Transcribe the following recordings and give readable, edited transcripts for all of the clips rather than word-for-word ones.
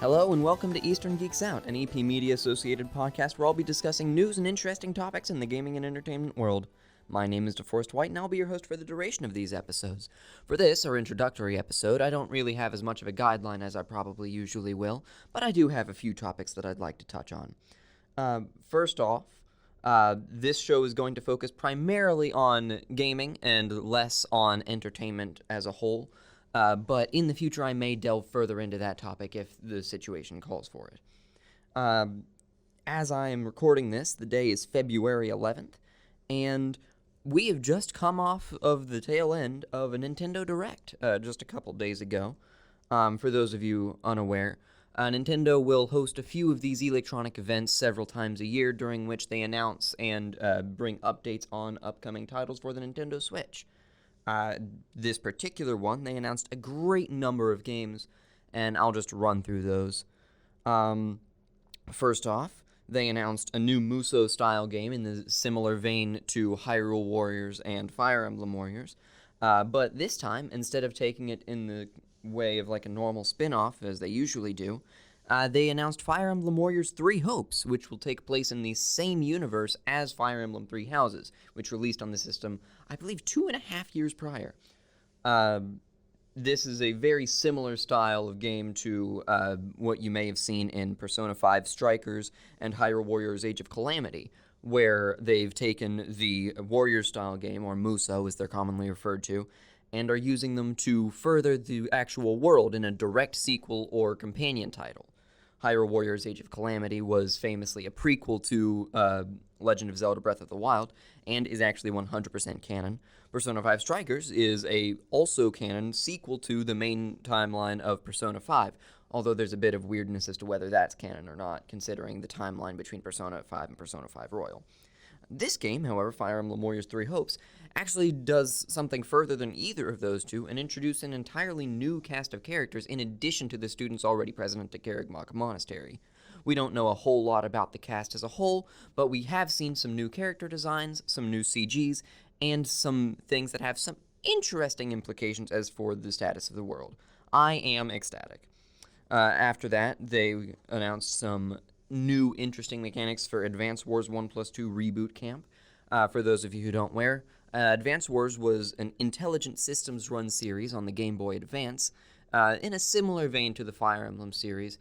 Hello and welcome to Eastern Geeks Out, an EP Media associated podcast where I'll be discussing news and interesting topics in the gaming and entertainment world. My name is Deforest White and I'll be your host for the duration of these episodes. For this, our introductory episode, I don't really have as much of a guideline as I probably usually will, but I do have a few topics that I'd like to touch on. First off, this show is going to focus primarily on gaming and less on entertainment as a whole. But in the future, I may delve further into that topic if the situation calls for it. As I am recording this, the day is February 11th, and we have just come off of the tail end of a Nintendo Direct just a couple days ago. For those of you unaware, Nintendo will host a few of these electronic events several times a year, during which they announce and bring updates on upcoming titles for the Nintendo Switch. This particular one, they announced a great number of games, and I'll just run through those. First off, they announced a new Musou-style game in the similar vein to Hyrule Warriors and Fire Emblem Warriors, but this time, instead of taking it in the way of like a normal spin-off, as they usually do, they announced Fire Emblem Warriors 3 Hopes, which will take place in the same universe as Fire Emblem 3 Houses, which released on the system, I believe, 2.5 years prior. This is a very similar style of game to what you may have seen in Persona 5 Strikers and Hyrule Warriors Age of Calamity, where they've taken the Warrior-style game, or Musou as they're commonly referred to, and are using them to further the actual world in a direct sequel or companion title. Hyrule Warriors Age of Calamity was famously a prequel to Legend of Zelda Breath of the Wild, and is actually 100% canon. Persona 5 Strikers is a also canon sequel to the main timeline of Persona 5, although there's a bit of weirdness as to whether that's canon or not, considering the timeline between Persona 5 and Persona 5 Royal. This game, however, Fire Emblem Warriors 3 Hopes, actually does something further than either of those two and introduces an entirely new cast of characters in addition to the students already present at the Garrigmach Monastery. We don't know a whole lot about the cast as a whole, but we have seen some new character designs, some new CGs, and some things that have some interesting implications as for the status of the world. I am ecstatic. After that, they announced some new interesting mechanics for Advance Wars 1+2 Reboot Camp. For those of you who don't know, Advance Wars was an intelligent systems run series on the Game Boy Advance, in a similar vein to the Fire Emblem series,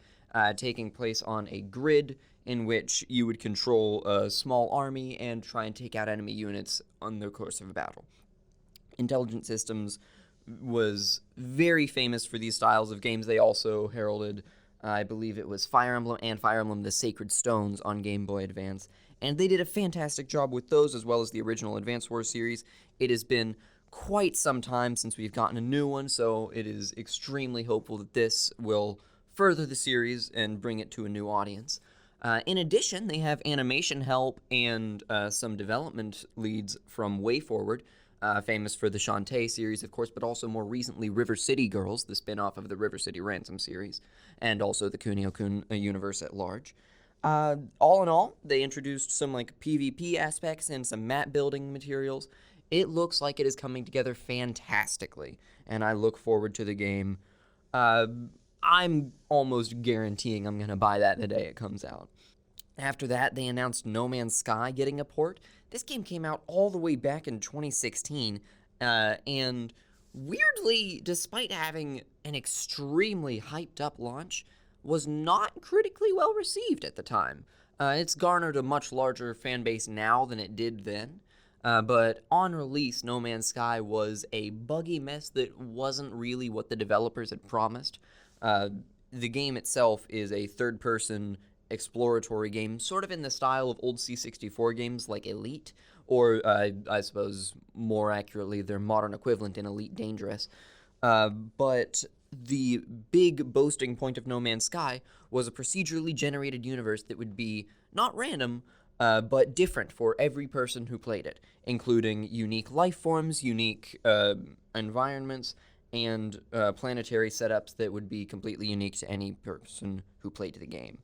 taking place on a grid in which you would control a small army and try and take out enemy units on the course of a battle. Intelligent Systems was very famous for these styles of games. They also heralded, I believe it was Fire Emblem and Fire Emblem The Sacred Stones on Game Boy Advance, and they did a fantastic job with those as well as the original Advance Wars series. It has been quite some time since we've gotten a new one, so it is extremely hopeful that this will further the series and bring it to a new audience. In addition, they have animation help and some development leads from WayForward, famous for the Shantae series, of course, but also more recently River City Girls, the spin-off of the River City Ransom series, and also the Kunio-kun universe at large. All in all, they introduced some PvP aspects and some map building materials. It looks like it is coming together fantastically, and I look forward to the game. I'm almost guaranteeing I'm going to buy that the day it comes out. After that, they announced No Man's Sky getting a port. This game came out all the way back in 2016, and weirdly, despite having an extremely hyped-up launch, was not critically well received at the time. It's garnered a much larger fan base now than it did then, but on release, No Man's Sky was a buggy mess that wasn't really what the developers had promised. The game itself is a third-person exploratory game, sort of in the style of old C64 games like Elite, or I suppose more accurately their modern equivalent in Elite Dangerous. But the big boasting point of No Man's Sky was a procedurally generated universe that would be not random, but different for every person who played it, including unique life forms, unique environments, and planetary setups that would be completely unique to any person who played the game.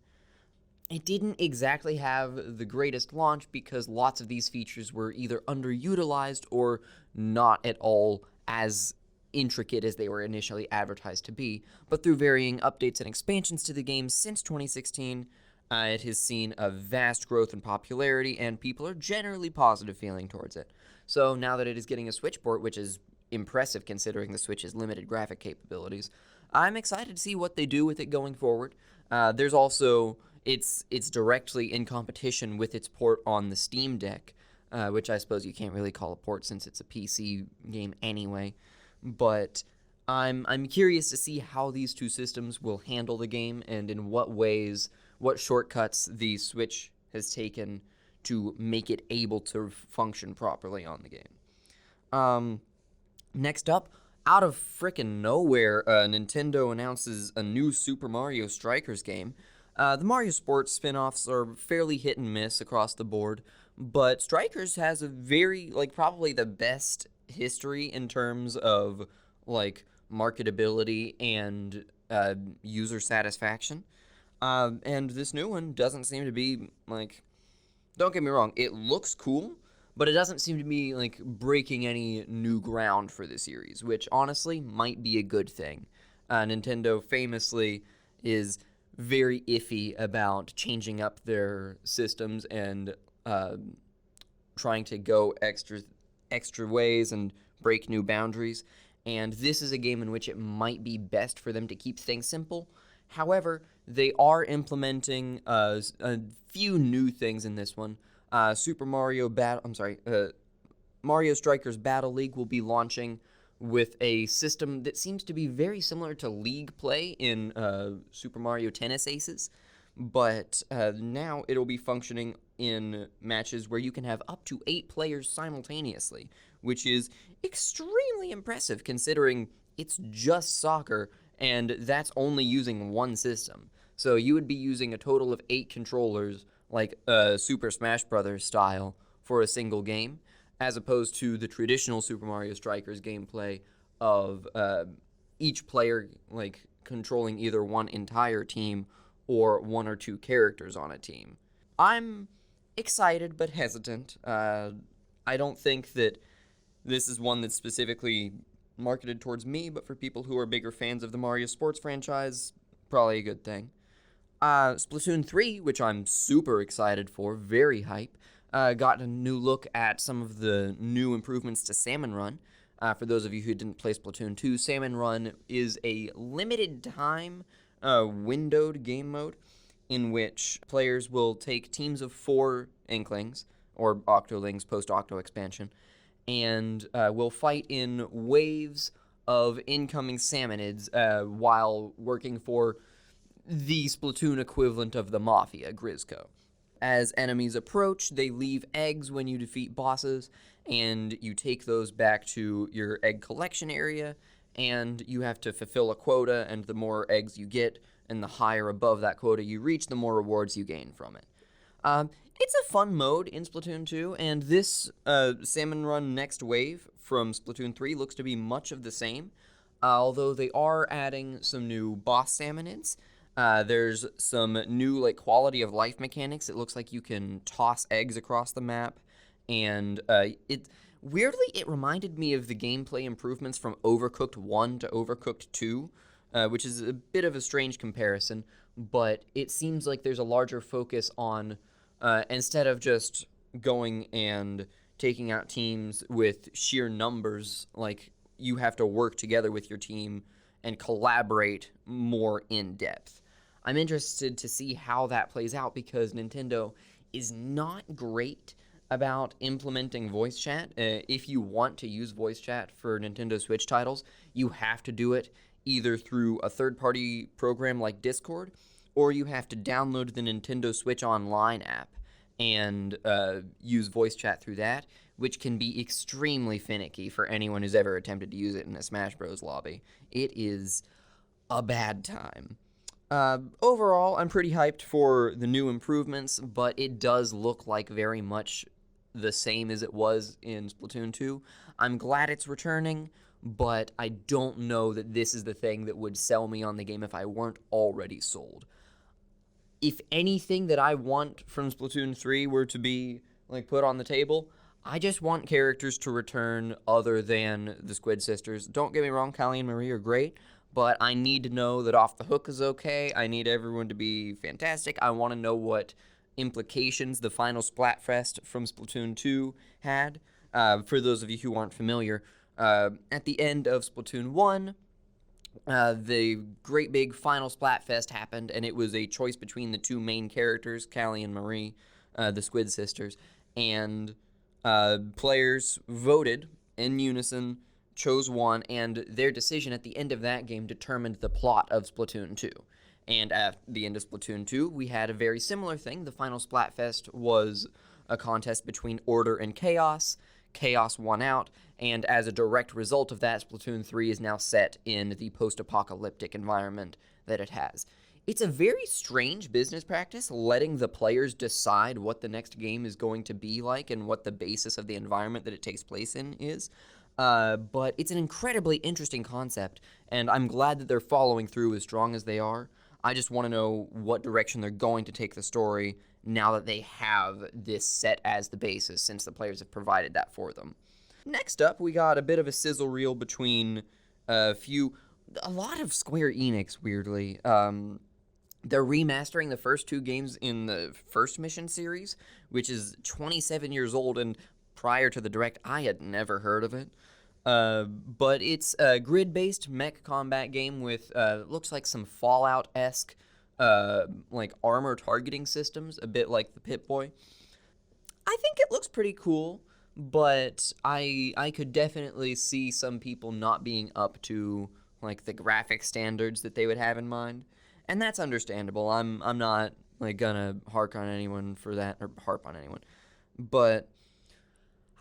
It didn't exactly have the greatest launch because lots of these features were either underutilized or not at all as intricate as they were initially advertised to be, but through varying updates and expansions to the game since 2016, it has seen a vast growth in popularity, and people are generally positive feeling towards it. So now that it is getting a Switch port, which is impressive considering the Switch's limited graphic capabilities, I'm excited to see what they do with it going forward. There's also, it's directly in competition with its port on the Steam Deck, which I suppose you can't really call a port since it's a PC game anyway. But I'm curious to see how these two systems will handle the game and in what ways, what shortcuts the Switch has taken to make it able to function properly on the game. Next up, out of frickin' nowhere, Nintendo announces a new Super Mario Strikers game. The Mario Sports spin-offs are fairly hit and miss across the board, but Strikers has a very, probably the best history in terms of, marketability and user satisfaction. And this new one doesn't seem to be, don't get me wrong, it looks cool, but it doesn't seem to be, breaking any new ground for the series, which honestly might be a good thing. Nintendo famously is very iffy about changing up their systems and trying to go extra ways and break new boundaries, and this is a game in which it might be best for them to keep things simple. However, they are implementing a few new things in this one. Mario Strikers Battle League will be launching with a system that seems to be very similar to League play in Super Mario Tennis Aces, but now it'll be functioning in matches where you can have up to 8 players simultaneously, which is extremely impressive considering it's just soccer, and that's only using one system. So you would be using a total of 8 controllers, like Super Smash Bros. Style, for a single game, as opposed to the traditional Super Mario Strikers gameplay of each player controlling either one entire team or 1 or 2 characters on a team. I'm excited but hesitant. I don't think that this is one that's specifically marketed towards me, but for people who are bigger fans of the Mario Sports franchise, probably a good thing. Splatoon 3, which I'm super excited for, very hype, got a new look at some of the new improvements to Salmon Run. For those of you who didn't play Splatoon 2, Salmon Run is a limited time windowed game mode in which players will take teams of 4 Inklings, or Octolings post-Octo expansion, and will fight in waves of incoming salmonids while working for the Splatoon equivalent of the Mafia, Grizzco. As enemies approach, they leave eggs when you defeat bosses, and you take those back to your egg collection area, and you have to fulfill a quota, and the more eggs you get, and the higher above that quota you reach, the more rewards you gain from it. It's a fun mode in Splatoon 2, and this Salmon Run Next Wave from Splatoon 3 looks to be much of the same, although they are adding some new boss salmonids. There's some new quality of life mechanics. It looks like you can toss eggs across the map, and it reminded me of the gameplay improvements from Overcooked 1 to Overcooked 2, which is a bit of a strange comparison, but it seems like there's a larger focus on instead of just going and taking out teams with sheer numbers, you have to work together with your team and collaborate more in depth. I'm interested to see how that plays out because Nintendo is not great about implementing voice chat. If you want to use voice chat for Nintendo Switch titles, you have to do it either through a third-party program like Discord, or you have to download the Nintendo Switch Online app and use voice chat through that, which can be extremely finicky for anyone who's ever attempted to use it in a Smash Bros. Lobby. It is a bad time. Overall, I'm pretty hyped for the new improvements, but it does look like very much the same as it was in Splatoon 2. I'm glad it's returning, but I don't know that this is the thing that would sell me on the game if I weren't already sold. If anything that I want from Splatoon 3 were to be put on the table, I just want characters to return other than the Squid Sisters. Don't get me wrong, Callie and Marie are great, but I need to know that Off the Hook is okay. I need everyone to be fantastic. I want to know what implications the final Splatfest from Splatoon 2 had. For those of you who aren't familiar, at the end of Splatoon 1, the great big final Splatfest happened, and it was a choice between the two main characters, Callie and Marie, the Squid Sisters, and players voted in unison, chose one, and their decision at the end of that game determined the plot of Splatoon 2. And at the end of Splatoon 2, we had a very similar thing. The final Splatfest was a contest between Order and Chaos. Chaos won out, and as a direct result of that, Splatoon 3 is now set in the post-apocalyptic environment that it has. It's a very strange business practice, letting the players decide what the next game is going to be like and what the basis of the environment that it takes place in is. But it's an incredibly interesting concept, and I'm glad that they're following through as strong as they are. I just want to know what direction they're going to take the story now that they have this set as the basis, since the players have provided that for them. Next up, we got a bit of a sizzle reel between a lot of Square Enix, weirdly. They're remastering the first two games in the first mission series, which is 27 years old, and prior to the Direct, I had never heard of it. But it's a grid-based mech combat game with, looks like some Fallout-esque, like armor targeting systems, a bit like the Pip-Boy. I think it looks pretty cool, but I could definitely see some people not being up to, like, the graphic standards that they would have in mind. And that's understandable. I'm not, like, gonna harp on anyone for that, but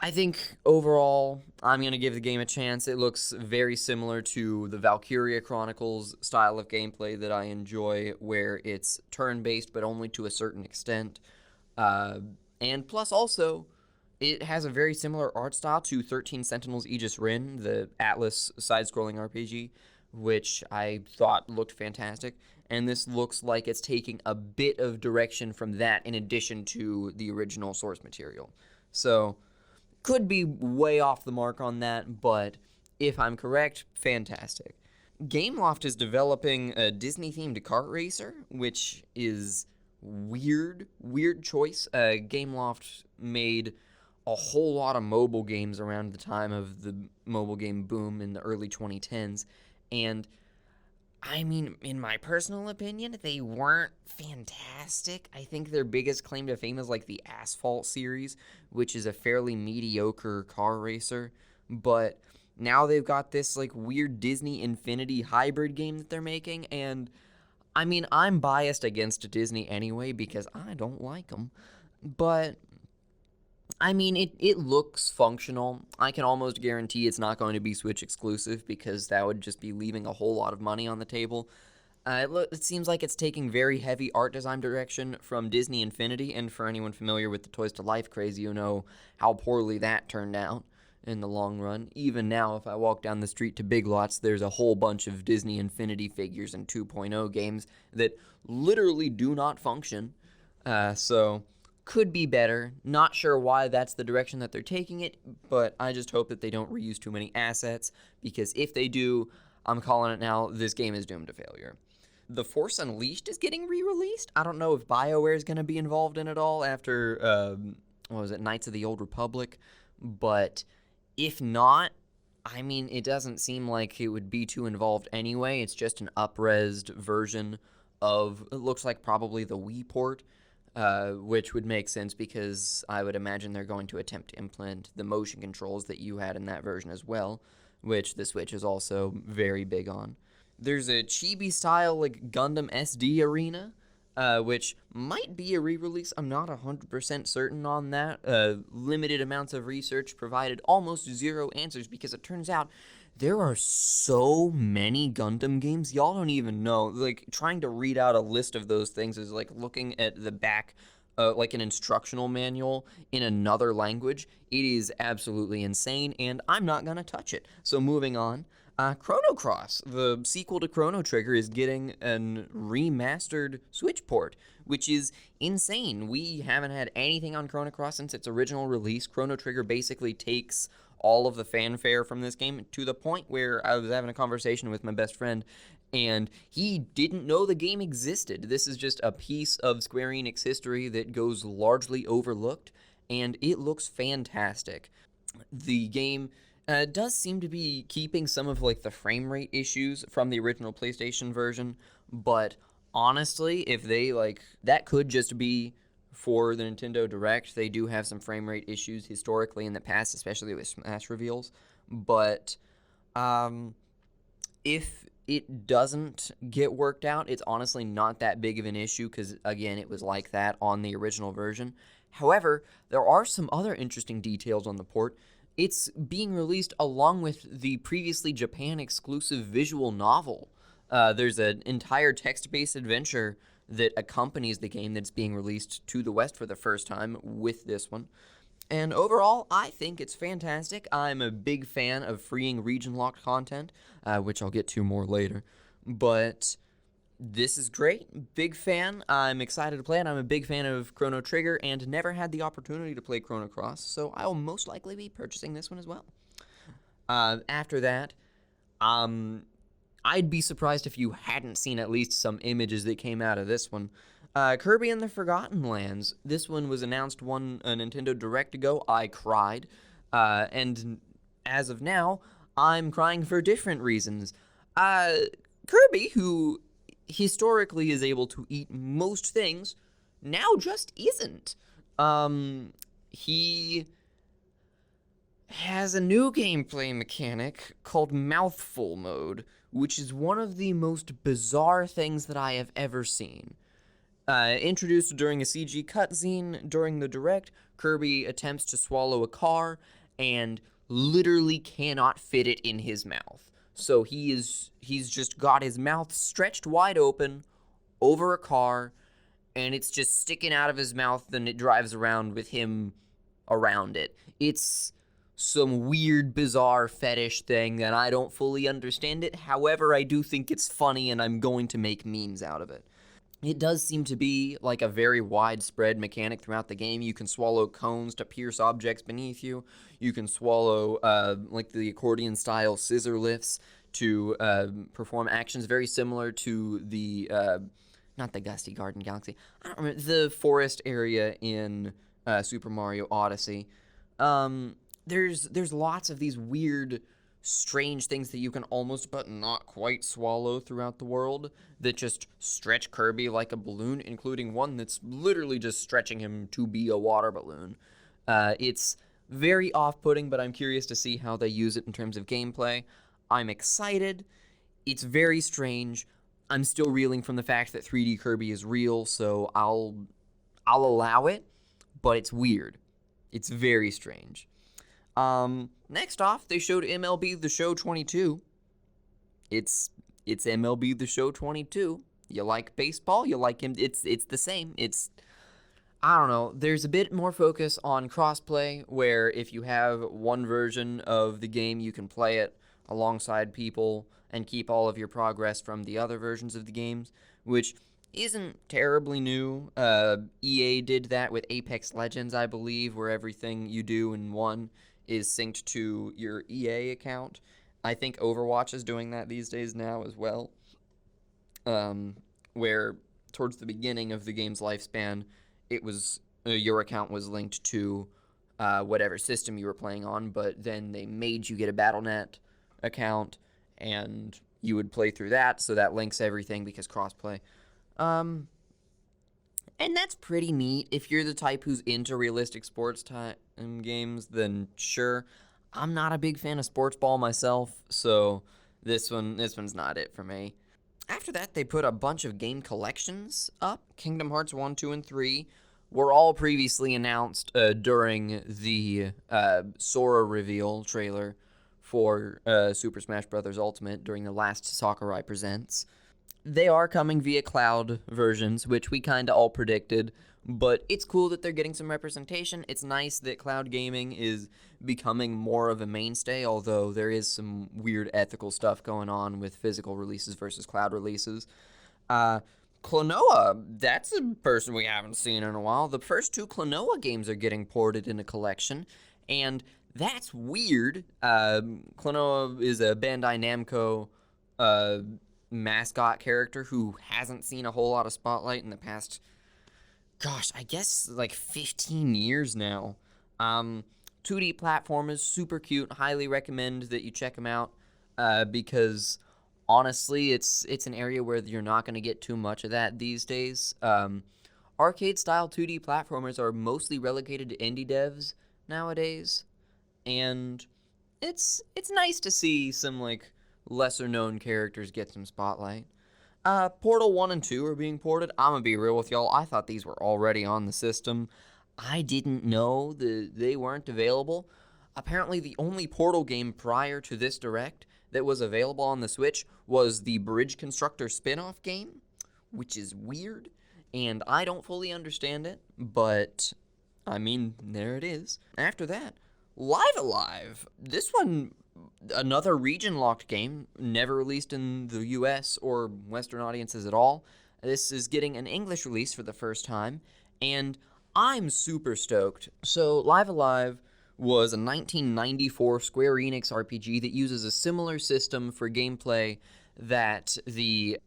I think overall, I'm going to give the game a chance. It looks very similar to the Valkyria Chronicles style of gameplay that I enjoy, where it's turn-based, but only to a certain extent. And plus also, it has a very similar art style to 13 Sentinels Aegis Rin, the Atlas side-scrolling RPG, which I thought looked fantastic. And this looks like it's taking a bit of direction from that in addition to the original source material. So could be way off the mark on that, but if I'm correct, fantastic. Gameloft is developing a Disney-themed kart racer, which is weird choice. Gameloft made a whole lot of mobile games around the time of the mobile game boom in the early 2010s, and I mean, in my personal opinion, they weren't fantastic. I think their biggest claim to fame is like the Asphalt series, which is a fairly mediocre car racer. But now they've got this like weird Disney Infinity hybrid game that they're making. And I mean, I'm biased against Disney anyway because I don't like them. But I mean, it looks functional. I can almost guarantee it's not going to be Switch exclusive because that would just be leaving a whole lot of money on the table. It seems like it's taking very heavy art design direction from Disney Infinity, and for anyone familiar with the Toys to Life craze, you know how poorly that turned out in the long run. Even now, if I walk down the street to Big Lots, there's a whole bunch of Disney Infinity figures and 2.0 games that literally do not function. So could be better. Not sure why that's the direction that they're taking it, but I just hope that they don't reuse too many assets, because if they do, I'm calling it now, this game is doomed to failure. The Force Unleashed is getting re-released. I don't know if BioWare is going to be involved in it all after, Knights of the Old Republic, but if not, I mean, it doesn't seem like it would be too involved anyway. It's just an up-resed version of, it looks like probably the Wii port, which would make sense because I would imagine they're going to attempt to implement the motion controls that you had in that version as well, which the Switch is also very big on. There's a chibi-style like Gundam SD arena, which might be a re-release. I'm not 100% certain on that. Limited amounts of research provided almost zero answers because it turns out there are so many Gundam games, y'all don't even know. Like, trying to read out a list of those things is like looking at the back, like an instructional manual in another language. It is absolutely insane, and I'm not gonna touch it. So moving on, Chrono Cross, the sequel to Chrono Trigger, is getting a remastered Switch port, which is insane. We haven't had anything on Chrono Cross since its original release. Chrono Trigger basically takes all of the fanfare from this game to the point where I was having a conversation with my best friend, and he didn't know the game existed. This is just a piece of Square Enix history that goes largely overlooked, and it looks fantastic. The game does seem to be keeping some of like the frame rate issues from the original PlayStation version, but honestly, if they that could just be for the Nintendo Direct. They do have some frame rate issues historically in the past, especially with Smash reveals, but if it doesn't get worked out, it's honestly not that big of an issue because, again, it was like that on the original version. However, there are some other interesting details on the port. It's being released along with the previously Japan-exclusive visual novel. There's an entire text-based adventure that accompanies the game that's being released to the West for the first time with this one. And overall, I think it's fantastic. I'm a big fan of freeing region-locked content, which I'll get to more later. But this is great. Big fan. I'm excited to play it. I'm a big fan of Chrono Trigger and never had the opportunity to play Chrono Cross, so I will most likely be purchasing this one as well. After that, I'd be surprised if you hadn't seen at least some images that came out of this one. Kirby and the Forgotten Lands. This one was announced a Nintendo Direct ago. I cried. And as of now, I'm crying for different reasons. Kirby, who historically is able to eat most things, now just isn't. He has a new gameplay mechanic called Mouthful Mode, which is one of the most bizarre things that I have ever seen. Introduced during a CG cutscene during the Direct, Kirby attempts to swallow a car and literally cannot fit it in his mouth. So he's just got his mouth stretched wide open over a car, and it's just sticking out of his mouth, and it drives around with him around it. It's some weird, bizarre fetish thing that I don't fully understand it. However, I do think it's funny, and I'm going to make memes out of it. It does seem to be like a very widespread mechanic throughout the game. You can swallow cones to pierce objects beneath you. You can swallow like the accordion-style scissor lifts to perform actions very similar to the, not the Gusty Garden Galaxy, I don't remember, the forest area in Super Mario Odyssey. There's lots of these weird, strange things that you can almost but not quite swallow throughout the world that just stretch Kirby like a balloon, including one that's literally just stretching him to be a water balloon. It's very off-putting, but I'm curious to see how they use it in terms of gameplay. I'm excited. It's very strange. I'm still reeling from the fact that 3D Kirby is real, so I'll allow it, but it's weird. It's very strange. Next off, they showed Mlb the Show 22. It's Mlb the Show 22. You like baseball, you like him, it's the same. I don't know, there's a bit more focus on crossplay, where if you have one version of the game, you can play it alongside people and keep all of your progress from the other versions of the games, which isn't terribly new. EA did that with Apex Legends, I believe, where everything you do in one is synced to your EA account. I think Overwatch is doing that these days now as well, where towards the beginning of the game's lifespan, it was your account was linked to whatever system you were playing on, but then they made you get a Battle.net account, and you would play through that, so that links everything because crossplay. And that's pretty neat. If you're the type who's into realistic sports games, then sure. I'm not a big fan of sports ball myself, so this one's not it for me. After that, they put a bunch of game collections up. Kingdom Hearts 1, 2, and 3 were all previously announced during the Sora reveal trailer for Super Smash Bros. Ultimate during the last Sakurai Presents. They are coming via cloud versions, which we kind of all predicted, but it's cool that they're getting some representation. It's nice that cloud gaming is becoming more of a mainstay, although there is some weird ethical stuff going on with physical releases versus cloud releases. Klonoa, that's a person we haven't seen in a while. The first two Klonoa games are getting ported in a collection, and that's weird. Klonoa is a Bandai Namco mascot character who hasn't seen a whole lot of spotlight in the past, gosh, I guess like 15 years now. 2D platformers, super cute. Highly recommend that you check them out because honestly, it's an area where you're not going to get too much of that these days. Arcade-style 2D platformers are mostly relegated to indie devs nowadays, and it's nice to see some like lesser-known characters get some spotlight. Portal 1 and 2 are being ported. I'm gonna be real with y'all. I thought these were already on the system. I didn't know that they weren't available. Apparently, the only Portal game prior to this Direct that was available on the Switch was the Bridge Constructor spin-off game, which is weird, and I don't fully understand it, but, I mean, there it is. After that, Live Alive. This one, another region-locked game, never released in the US or Western audiences at all. This is getting an English release for the first time, and I'm super stoked. So, Live Alive was a 1994 Square Enix RPG that uses a similar system for gameplay that the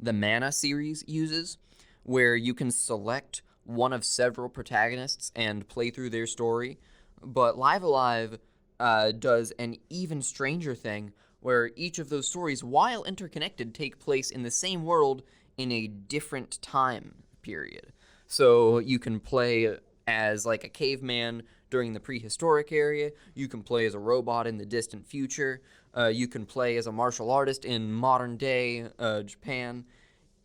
Mana series uses, where you can select one of several protagonists and play through their story. But Live Alive does an even stranger thing, where each of those stories, while interconnected, take place in the same world in a different time period. So you can play as like a caveman during the prehistoric area, you can play as a robot in the distant future, you can play as a martial artist in modern day Japan.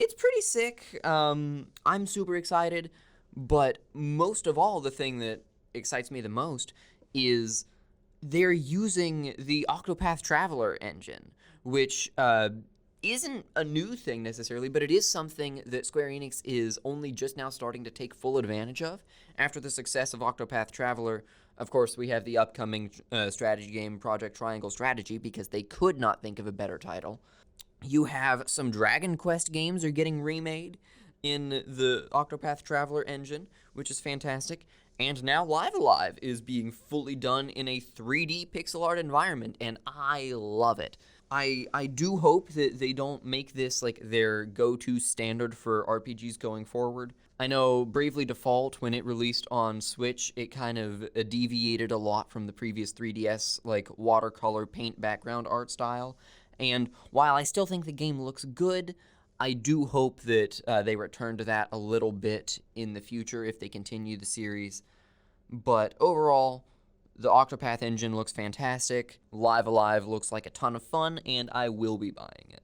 It's pretty sick. I'm super excited, but most of all, the thing that excites me the most is they're using the Octopath Traveler engine, which isn't a new thing necessarily, but it is something that Square Enix is only just now starting to take full advantage of. After the success of Octopath Traveler, of course, we have the upcoming strategy game Project Triangle Strategy, because they could not think of a better title. You have some Dragon Quest games are getting remade in the Octopath Traveler engine, which is fantastic. And now Live Alive is being fully done in a 3D pixel art environment, and I love it. I do hope that they don't make this like their go-to standard for RPGs going forward. I know Bravely Default, when it released on Switch, it kind of deviated a lot from the previous 3DS like watercolor paint background art style. And while I still think the game looks good, I do hope that they return to that a little bit in the future if they continue the series. But overall, the Octopath engine looks fantastic, Live Alive looks like a ton of fun, and I will be buying it.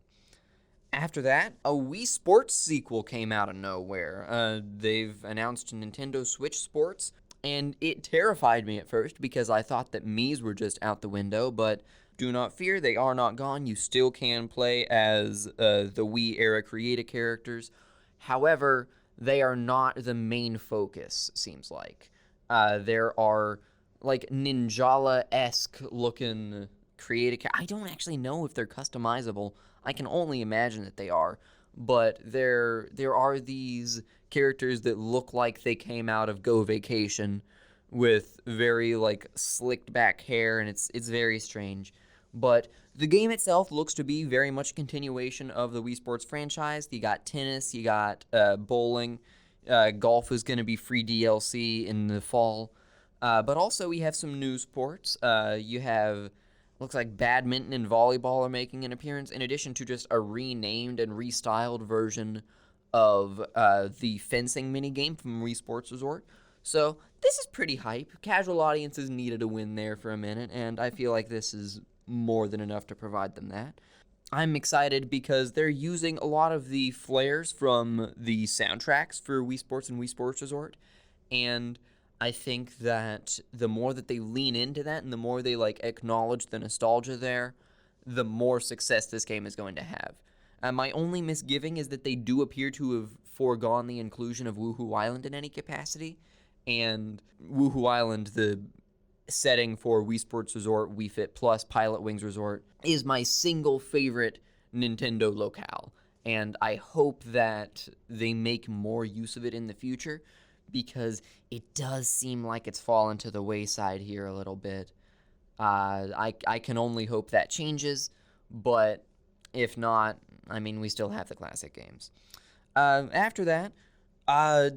After that, a Wii Sports sequel came out of nowhere. They've announced Nintendo Switch Sports, and it terrified me at first because I thought that Miis were just out the window, but do not fear, they are not gone. You still can play as the Wii-era creative characters. However, they are not the main focus, seems like. There are like Ninjala-esque looking creative I don't actually know if they're customizable. I can only imagine that they are. But there are these characters that look like they came out of Go Vacation with very like slicked back hair, and it's very strange. But the game itself looks to be very much a continuation of the Wii Sports franchise. You got tennis, you got bowling, golf is going to be free DLC in the fall. But also we have some new sports. You have, looks like badminton and volleyball are making an appearance, in addition to just a renamed and restyled version of the fencing minigame from Wii Sports Resort. So this is pretty hype. Casual audiences needed a win there for a minute, and I feel like this is more than enough to provide them that. I'm excited because they're using a lot of the flares from the soundtracks for Wii Sports and Wii Sports Resort, and I think that the more that they lean into that and the more they like acknowledge the nostalgia there, the more success this game is going to have. My only misgiving is that they do appear to have foregone the inclusion of Woohoo Island in any capacity, and Woohoo Island, the setting for Wii Sports Resort, Wii Fit Plus, Pilot Wings Resort, is my single favorite Nintendo locale, and I hope that they make more use of it in the future, because it does seem like it's fallen to the wayside here a little bit. I can only hope that changes, but if not, I mean, we still have the classic games. After that,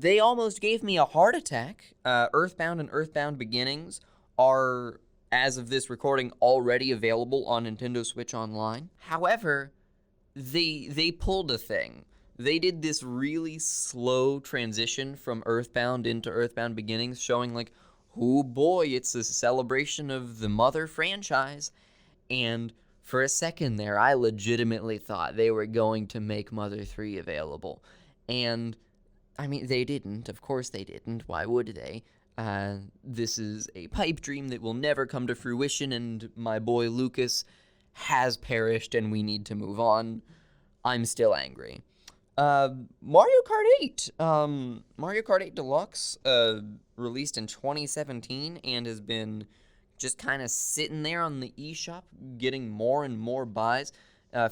they almost gave me a heart attack. Earthbound and Earthbound Beginnings are, as of this recording, already available on Nintendo Switch Online. However, they pulled a thing. They did this really slow transition from Earthbound into Earthbound Beginnings, showing like, oh boy, it's a celebration of the Mother franchise. And for a second there, I legitimately thought they were going to make Mother 3 available. And, I mean, they didn't. Of course they didn't. Why would they? This is a pipe dream that will never come to fruition, and my boy Lucas has perished, and we need to move on. I'm still angry. Mario Kart 8. Mario Kart 8 Deluxe, released in 2017 and has been just kind of sitting there on the eShop, getting more and more buys,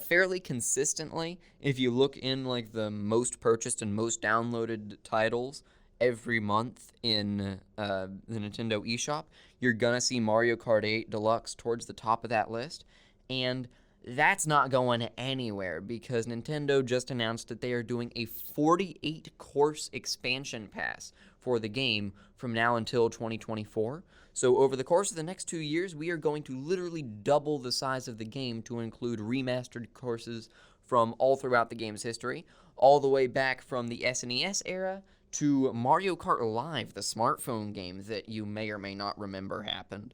fairly consistently. If you look in, like, the most purchased and most downloaded titles every month in the Nintendo eShop, you're gonna see Mario Kart 8 Deluxe towards the top of that list, and that's not going anywhere because Nintendo just announced that they are doing a 48-course expansion pass for the game from now until 2024. So over the course of the next 2 years, we are going to literally double the size of the game to include remastered courses from all throughout the game's history, all the way back from the SNES era to Mario Kart Live, the smartphone game that you may or may not remember happened.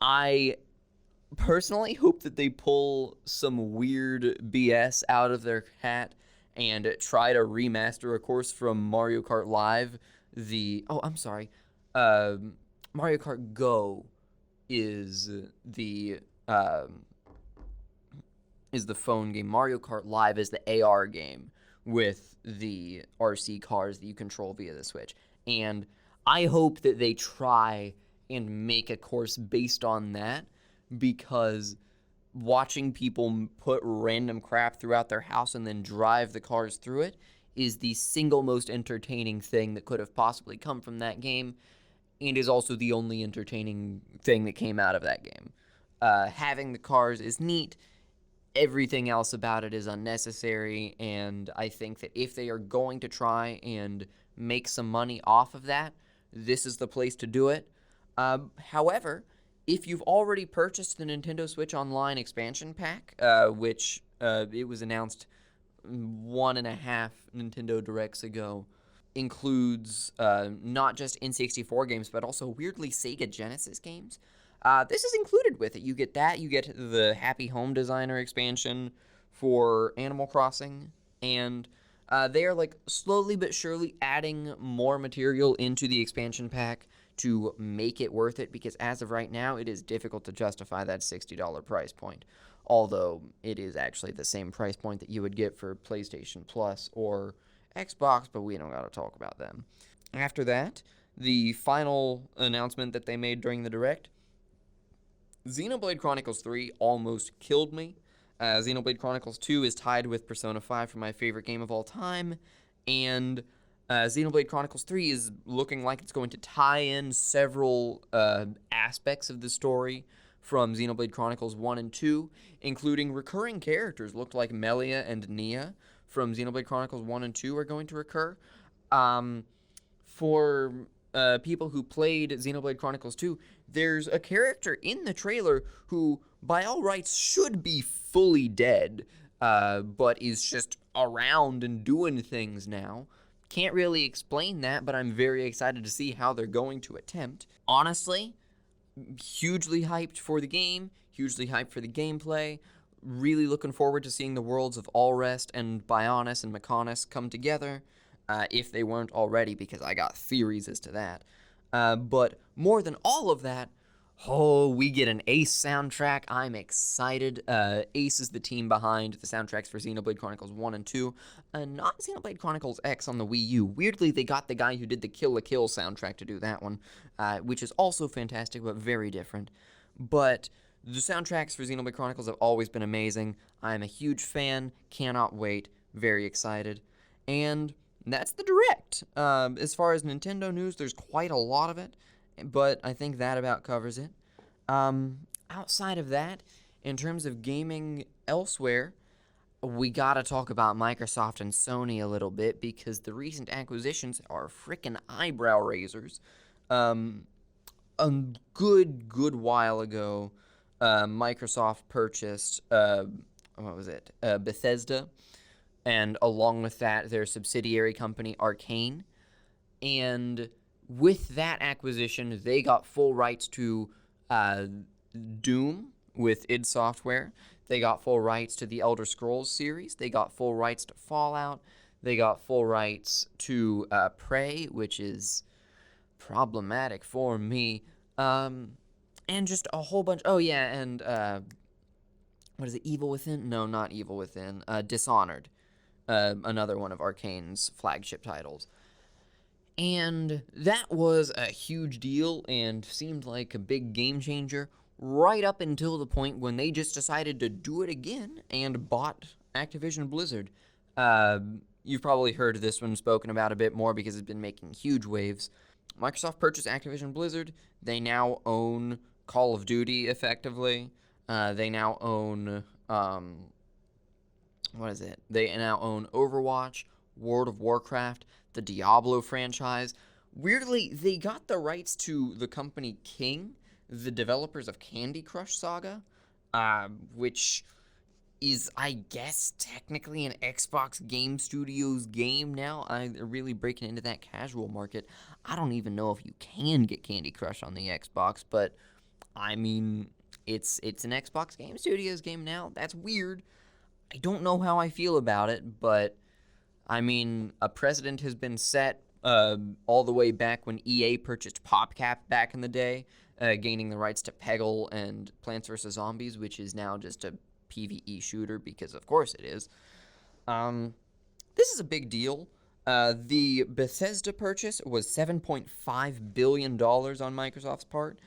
I personally hope that they pull some weird BS out of their hat and try to remaster a course from Mario Kart Live. Mario Kart Go is the phone game. Mario Kart Live is the AR game with the RC cars that you control via the Switch. And I hope that they try and make a course based on that, because watching people put random crap throughout their house and then drive the cars through it is the single most entertaining thing that could have possibly come from that game, and is also the only entertaining thing that came out of that game. Having the cars is neat. Everything else about it is unnecessary, and I think that if they are going to try and make some money off of that, this is the place to do it. However, if you've already purchased the Nintendo Switch Online expansion pack, which it was announced 1.5 Nintendo Directs ago, includes not just N64 games, but also weirdly Sega Genesis games, this is included with it. You get that, you get the Happy Home Designer expansion for Animal Crossing, and they are like slowly but surely adding more material into the expansion pack to make it worth it, because as of right now, it is difficult to justify that $60 price point, although it is actually the same price point that you would get for PlayStation Plus or Xbox, but we don't gotta talk about them. After that, the final announcement that they made during the Direct, Xenoblade Chronicles 3 almost killed me. Xenoblade Chronicles 2 is tied with Persona 5 for my favorite game of all time, and Xenoblade Chronicles 3 is looking like it's going to tie in several aspects of the story from Xenoblade Chronicles 1 and 2, including recurring characters. Looked like Melia and Nia from Xenoblade Chronicles 1 and 2 are going to recur. For people who played Xenoblade Chronicles 2, there's a character in the trailer who, by all rights, should be fully dead, but is just around and doing things now. Can't really explain that, but I'm very excited to see how they're going to attempt. Honestly, hugely hyped for the game, hugely hyped for the gameplay, really looking forward to seeing the worlds of Allrest and Bionis and Mechonis come together, if they weren't already, because I got theories as to that. But more than all of that, Oh, we get an Ace soundtrack. I'm excited. Ace is the team behind the soundtracks for Xenoblade Chronicles 1 and 2. Not Xenoblade Chronicles X on the Wii U. Weirdly, they got the guy who did the Kill la Kill soundtrack to do that one, which is also fantastic, but very different. But the soundtracks for Xenoblade Chronicles have always been amazing. I'm a huge fan. Cannot wait. Very excited. And that's the Direct. As far as Nintendo news, there's quite a lot of it, but I think that about covers it. Outside of that, in terms of gaming elsewhere, we gotta talk about Microsoft and Sony a little bit because the recent acquisitions are frickin' eyebrow raisers. A good while ago, Microsoft purchased, Bethesda, and along with that, their subsidiary company, Arcane. And with that acquisition, they got full rights to Doom with id Software. They got full rights to the Elder Scrolls series. They got full rights to Fallout. They got full rights to Prey, which is problematic for me. And just a whole bunch. Oh, yeah, and what is it? Evil Within? No, not Evil Within. Dishonored. Another one of Arcane's flagship titles. And that was a huge deal and seemed like a big game changer right up until the point when they just decided to do it again and bought Activision Blizzard. You've probably heard this one spoken about a bit more because it's been making huge waves. Microsoft purchased Activision Blizzard. They now own Call of Duty, effectively. They now own, They now own Overwatch, World of Warcraft, the Diablo franchise. Weirdly, they got the rights to the company King, the developers of Candy Crush Saga, which is, I guess, technically an Xbox Game Studios game now. They're really breaking into that casual market. I don't even know if you can get Candy Crush on the Xbox, but, I mean, it's an Xbox Game Studios game now. That's weird. I don't know how I feel about it, but I mean, a precedent has been set all the way back when EA purchased PopCap back in the day, gaining the rights to Peggle and Plants vs. Zombies, which is now just a PvE shooter, because of course it is. This is a big deal. The Bethesda purchase was $7.5 billion on Microsoft's part,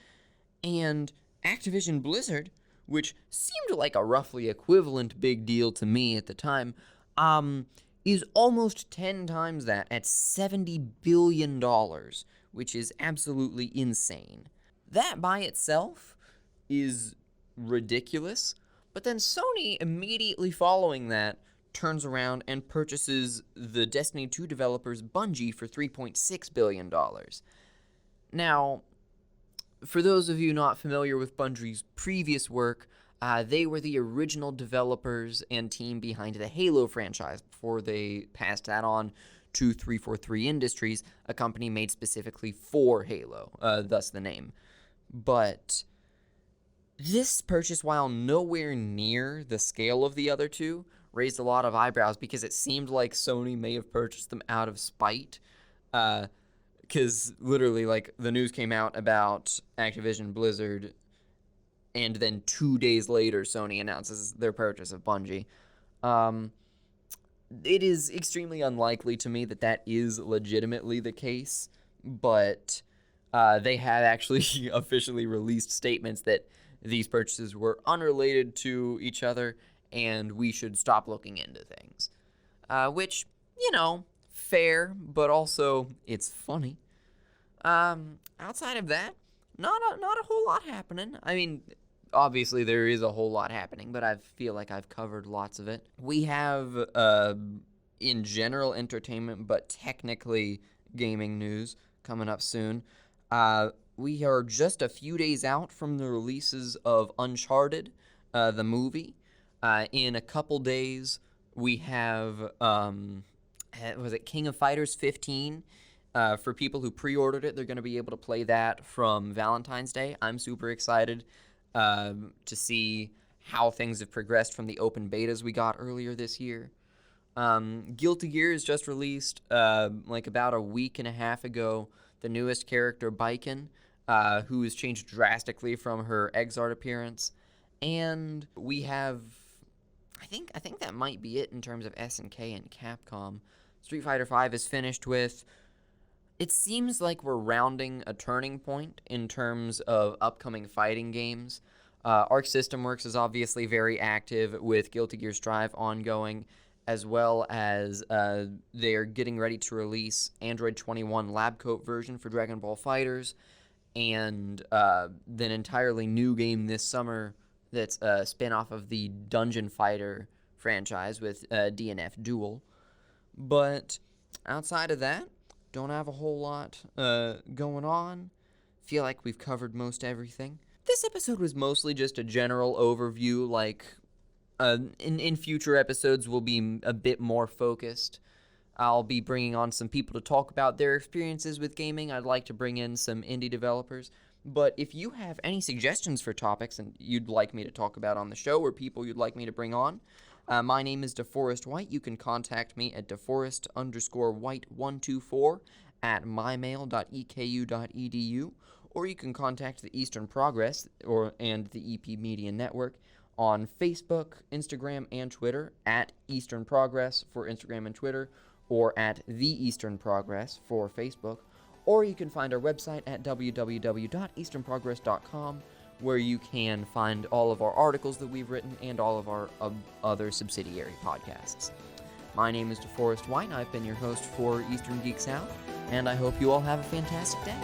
and Activision Blizzard, which seemed like a roughly equivalent big deal to me at the time, is almost 10 times that at $70 billion, which is absolutely insane. That by itself is ridiculous, but then Sony, immediately following that, turns around and purchases the Destiny 2 developers Bungie for $3.6 billion. Now, for those of you not familiar with Bungie's previous work, they were the original developers and team behind the Halo franchise before they passed that on to 343 Industries, a company made specifically for Halo, thus the name. But this purchase, while nowhere near the scale of the other two, raised a lot of eyebrows because it seemed like Sony may have purchased them out of spite. Because literally, like, the news came out about Activision Blizzard, and then 2 days later, Sony announces their purchase of Bungie. It is extremely unlikely to me that that is legitimately the case, but they have actually officially released statements that these purchases were unrelated to each other, and we should stop looking into things. Which, you know, fair, but also it's funny. Outside of that, not a whole lot happening. I mean, obviously there is a whole lot happening, but I feel like I've covered lots of it. We have, in general, entertainment, but technically gaming news coming up soon. We are just a few days out from the releases of Uncharted, the movie. In a couple days, we have, was it King of Fighters 15? For people who pre-ordered it, they're going to be able to play that from Valentine's Day. I'm super excited to see how things have progressed from the open betas we got earlier this year. Guilty Gear is just released like about a week and a half ago. The newest character, Baiken, who has changed drastically from her Exart appearance. And we have, I think that might be it in terms of SNK and Capcom. Street Fighter V is finished with. It seems like we're rounding a turning point in terms of upcoming fighting games. Arc System Works is obviously very active with Guilty Gear Strive ongoing, as well as they're getting ready to release Android 21 lab coat version for Dragon Ball FighterZ, and then entirely new game this summer that's a spin-off of the Dungeon Fighter franchise with DNF Duel. But outside of that, don't have a whole lot going on. Feel like we've covered most everything. This episode was mostly just a general overview, like in future episodes we'll be a bit more focused. I'll be bringing on some people to talk about their experiences with gaming. I'd like to bring in some indie developers. But if you have any suggestions for topics and you'd like me to talk about on the show, or people you'd like me to bring on, my name is Deforest White. You can contact me at deforest_white124 at mymail.eku.edu, or you can contact the Eastern Progress and the EP Media Network on Facebook, Instagram, and Twitter at Eastern Progress for Instagram and Twitter, or at The Eastern Progress for Facebook, or you can find our website at www.easternprogress.com, where you can find all of our articles that we've written and all of our other subsidiary podcasts. My name is DeForest White, and I've been your host for Eastern Geeks Out, and I hope you all have a fantastic day.